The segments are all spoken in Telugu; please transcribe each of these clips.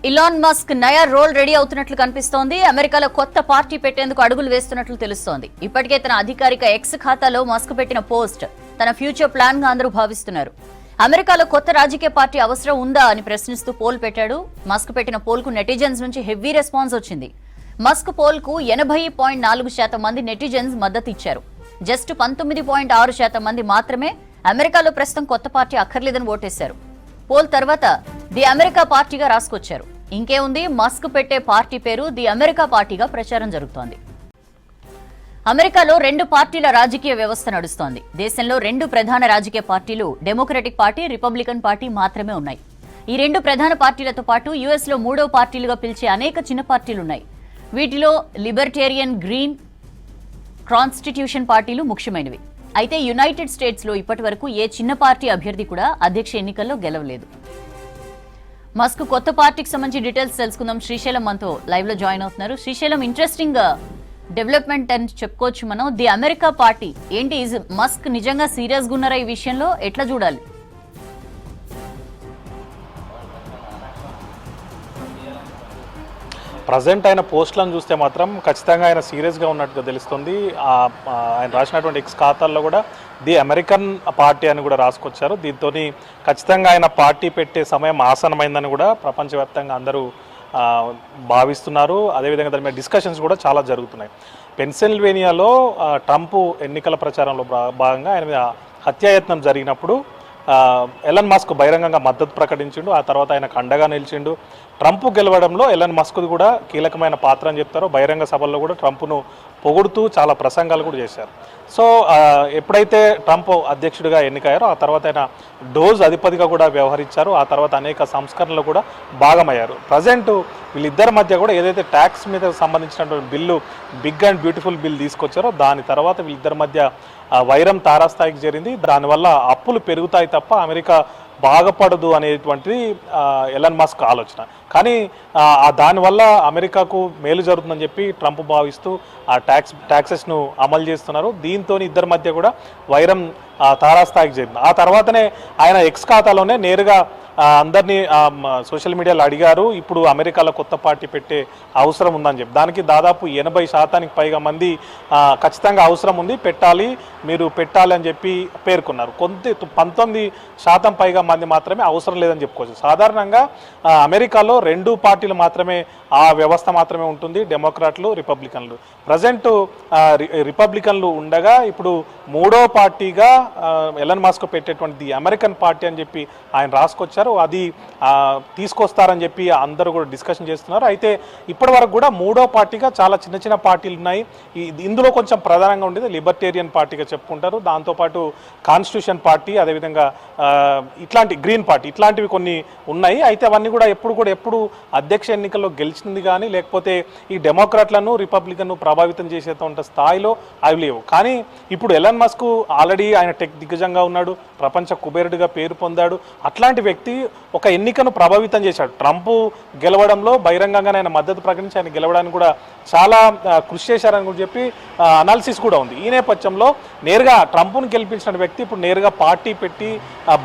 ఇలాన్ మస్క్ నయా రోల్ రెడీ అవుతున్నట్లు కనిపిస్తోంది. అమెరికాలో కొత్త పార్టీ పెట్టేందుకు అడుగులు వేస్తున్నట్లు తెలుస్తోంది. ఇప్పటికే తన అధికారిక ఎక్స్ ఖాతాలో మస్క్ పెట్టిన పోస్ట్ తన ఫ్యూచర్ ప్లాన్ గా అందరూ భావిస్తున్నారు. అమెరికాలో కొత్త రాజకీయ పార్టీ అవసరం ఉందా అని ప్రశ్నిస్తూ పోల్ పెట్టాడు. మస్క్ పెట్టిన పోల్ కు నెటిజన్స్ నుంచి హెవీ రెస్పాన్స్ వచ్చింది. మస్క్ పోల్ కు 80.4% మంది నెటిజన్స్ మద్దతు ఇచ్చారు. జస్ట్ 19.6% మంది మాత్రమే అమెరికాలో ప్రస్తుతం కొత్త పార్టీ అక్కర్లేదని ఓటేశారు. పోల్ తర్వాత ది అమెరికా పార్టీగా రాసుకొచ్చారు. ఇంకేముంది, మస్క్ పెట్టే పార్టీ పేరు ది అమెరికా పార్టీగా ప్రచారం జరుగుతోంది. అమెరికాలో 2 పార్టీల రాజకీయ వ్యవస్థ నడుస్తోంది. దేశంలో 2 ప్రధాన రాజకీయ పార్టీలు డెమోక్రటిక్ పార్టీ, రిపబ్లికన్ పార్టీ మాత్రమే ఉన్నాయి. ఈ 2 ప్రధాన పార్టీలతో పాటు యుఎస్ లో 3వ పార్టీలుగా పిలిచే అనేక చిన్న పార్టీలున్నాయి. వీటిలో లిబర్టేరియన్, గ్రీన్, కాన్స్టిట్యూషన్ పార్టీలు ముఖ్యమైనవి. అయితే యునైటెడ్ స్టేట్స్ లో ఇప్పటి వరకు ఏ చిన్న పార్టీ అభ్యర్థి కూడా అధ్యక్ష ఎన్నికల్లో గెలవలేదు. మస్క్ కొత్త పార్టీకి సంబంధించి డీటెయిల్స్ తెలుసుకుందాం. శ్రీశైలం మనతో లైవ్ లో జాయిన్ అవుతున్నారు. శ్రీశైలం, ఇంట్రెస్టింగ్ డెవలప్మెంట్ అని చెప్పుకోవచ్చు మనం. ది అమెరికా పార్టీ ఏంటి? మస్క్ నిజంగా సీరియస్ గా ఉన్నారా ఈ విషయంలో? ఎట్లా చూడాలి? ప్రజెంట్ ఆయన పోస్టులను చూస్తే మాత్రం ఖచ్చితంగా ఆయన సీరియస్గా ఉన్నట్టుగా తెలుస్తుంది. ఆయన రాసినటువంటి ఎక్స్ ఖాతాల్లో కూడా ది అమెరికన్ పార్టీ అని కూడా రాసుకొచ్చారు. దీంతో ఖచ్చితంగా ఆయన పార్టీ పెట్టే సమయం ఆసనమైందని కూడా ప్రపంచవ్యాప్తంగా అందరూ భావిస్తున్నారు. అదేవిధంగా దాని మీద డిస్కషన్స్ కూడా చాలా జరుగుతున్నాయి. పెన్సిల్వేనియాలో ట్రంప్ ఎన్నికల ప్రచారంలో భాగంగా ఆయన మీద హత్యాయత్నం జరిగినప్పుడు ఎలన్ మస్క్ బహిరంగంగా మద్దతు ప్రకటించిండు. ఆ తర్వాత ఆయనకు అండగా నిలిచిండు. ట్రంప్ గెలవడంలో ఎలన్ మస్క్ది కూడా కీలకమైన పాత్ర అని చెప్తారు. బహిరంగ సభల్లో కూడా ట్రంప్ను పొగుడుతూ చాలా ప్రసంగాలు కూడా చేశారు. సో ఎప్పుడైతే ట్రంప్ అధ్యక్షుడిగా ఎన్నికయ్యారో ఆ తర్వాత ఆయన డోజ్ అధిపతిగా కూడా వ్యవహరించారు. ఆ తర్వాత అనేక సంస్కరణలు కూడా భాగమయ్యారు. ప్రజెంట్ వీళ్ళిద్దరి మధ్య కూడా ఏదైతే ట్యాక్స్ మీద సంబంధించినటువంటి bill, big and beautiful bill తీసుకొచ్చారో దాని తర్వాత వీళ్ళిద్దరి మధ్య వైరం తారాస్థాయికి చేరింది. దానివల్ల అప్పులు పెరుగుతాయి తప్ప అమెరికా బాగుపడదు అనేటువంటిది ఎలన్ మస్క్ ఆలోచన. కానీ దానివల్ల అమెరికాకు మేలు జరుగుతుందని చెప్పి ట్రంప్ భావిస్తూ ఆ ట్యాక్సెస్ను అమలు చేస్తున్నారు. దీంతో ఇద్దరి మధ్య కూడా వైరం తారాస్థాయికి చేరింది. ఆ తర్వాతనే ఆయన ఎక్స్ ఖాతాలోనే నేరుగా అందరినీ సోషల్ మీడియాలో అడిగారు, ఇప్పుడు అమెరికాలో కొత్త పార్టీ పెట్టే అవసరం ఉందని చెప్పి. దానికి దాదాపు 80% పైగా మంది ఖచ్చితంగా అవసరం ఉంది, పెట్టాలి, మీరు పెట్టాలి అని చెప్పి పేర్కొన్నారు. 19% పైగా మంది మాత్రమే అవసరం లేదని చెప్పుకోవచ్చు. సాధారణంగా అమెరికాలో 2 పార్టీలు మాత్రమే, ఆ వ్యవస్థ మాత్రమే ఉంటుంది, డెమోక్రాట్లు, రిపబ్లికన్లు. ప్రజెంట్ రిపబ్లికన్లు ఉండగా ఇప్పుడు 3వ పార్టీగా ఎలన్ మస్క్ పెట్టేటువంటి ది అమెరికన్ పార్టీ అని చెప్పి ఆయన రాసుకొచ్చారు. అది తీసుకొస్తారని చెప్పి అందరూ కూడా డిస్కషన్ చేస్తున్నారు. అయితే ఇప్పటి వరకు కూడా 3వ పార్టీగా చాలా చిన్న చిన్న పార్టీలు ఉన్నాయి. ఇందులో కొంచెం ప్రధానంగా ఉండేది లిబర్టేరియన్ పార్టీగా చెప్పుకుంటారు. దాంతోపాటు కాన్స్టిట్యూషన్ పార్టీ, అదేవిధంగా ఇట్లాంటి గ్రీన్ పార్టీ, ఇట్లాంటివి కొన్ని ఉన్నాయి. అయితే అవన్నీ కూడా ఎప్పుడు అధ్యక్ష ఎన్నికల్లో గెలిచింది కానీ లేకపోతే ఈ డెమోక్రాట్లను, రిపబ్లికన్ను ప్రభావితం చేసేంత స్థాయిలో అవి లేవు. కానీ ఇప్పుడు ఎలన్ మస్క్ ఆల్రెడీ ఆయన టెక్ దిగ్గజంగా ఉన్నాడు, ప్రపంచ కుబేరుడిగా పేరు పొందాడు. అట్లాంటి వ్యక్తి ఒక ఎన్నికను ప్రభావితం చేశాడు. ట్రంప్ గెలవడంలో బహిరంగంగా ఆయన మద్దతు ప్రకటించి ఆయన గెలవడానికి కూడా చాలా కృషి చేశారని కూడా చెప్పి అనాలిసిస్ కూడా ఉంది. ఈ నేపథ్యంలో నేరుగా ట్రంప్ను గెలిపించిన వ్యక్తి ఇప్పుడు నేరుగా పార్టీ పెట్టి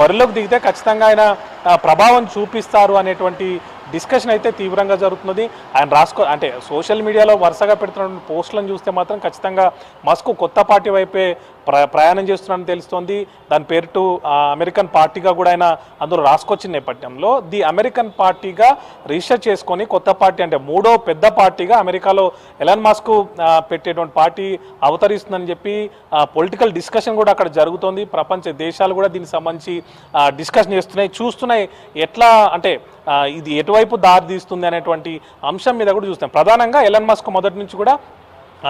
బరిలోకి దిగితే ఖచ్చితంగా ఆయన ప్రభావం చూపిస్తారు అనేటువంటి డిస్కషన్ అయితే తీవ్రంగా జరుగుతున్నది. ఆయన అంటే సోషల్ మీడియాలో వరుసగా పెడుతున్న పోస్టులను చూస్తే మాత్రం ఖచ్చితంగా మస్క్ కొత్త పార్టీ వైపే ప్రయాణం చేస్తున్నారని తెలుస్తోంది. దాని పేరు అమెరికన్ పార్టీగా కూడా ఆయన అందులో రాసుకొచ్చిన నేపథ్యంలో ది అమెరికన్ పార్టీగా రిజిస్టర్ చేసుకొని కొత్త పార్టీ అంటే 3వ పెద్ద పార్టీగా అమెరికాలో ఎలన్ మస్క్ పెట్టేటువంటి పార్టీ అవతరిస్తుందని చెప్పి పొలిటికల్ డిస్కషన్ కూడా అక్కడ జరుగుతోంది. ప్రపంచ దేశాలు కూడా దీనికి సంబంధించి డిస్కషన్ చూస్తున్నాయి ఎట్లా అంటే ఇది ఎటువైపు దారి తీస్తుంది అనేటువంటి అంశం మీద కూడా చూస్తాం. ప్రధానంగా ఎలన్ మస్క్ మొదటి నుంచి కూడా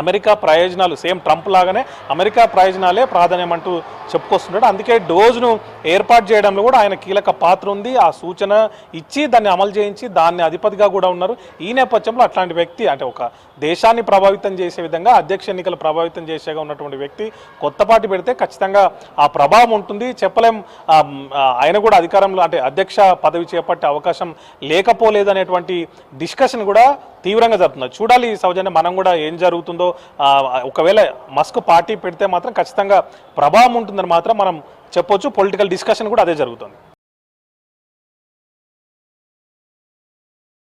అమెరికా ప్రయోజనాలు, సేమ్ ట్రంప్ లాగానే అమెరికా ప్రయోజనాలే ప్రాధాన్యం అంటూ చెప్పుకొస్తున్నాడు. అందుకే డోజ్ను ఏర్పాటు చేయడంలో కూడా ఆయన కీలక పాత్ర ఉంది. ఆ సూచన ఇచ్చి దాన్ని అమలు చేయించి దాన్ని అధిపతిగా కూడా ఉన్నారు. ఈ నేపథ్యంలో అట్లాంటి వ్యక్తి అంటే ఒక దేశాన్ని ప్రభావితం చేసే విధంగా, అధ్యక్ష ఎన్నికలు ప్రభావితం చేసేగా ఉన్నటువంటి వ్యక్తి కొత్త పార్టీ పెడితే ఖచ్చితంగా ఆ ప్రభావం ఉంటుంది. చెప్పలేం ఆయన కూడా అధికారంలో అంటే అధ్యక్ష పదవి చేపట్టే అవకాశం లేకపోలేదు అనేటువంటి డిస్కషన్ కూడా తీవ్రంగా జరుగుతుంది. చూడాలి సౌజన్య, మనం కూడా ఏం జరుగుతుందో. ఒకవేళ మస్క్ పార్టీ పెడితే మాత్రం ఖచ్చితంగా ప్రభావం ఉంటుందని మాత్రం మనం చెప్పొచ్చు. పొలిటికల్ డిస్కషన్ కూడా అదే జరుగుతుంది.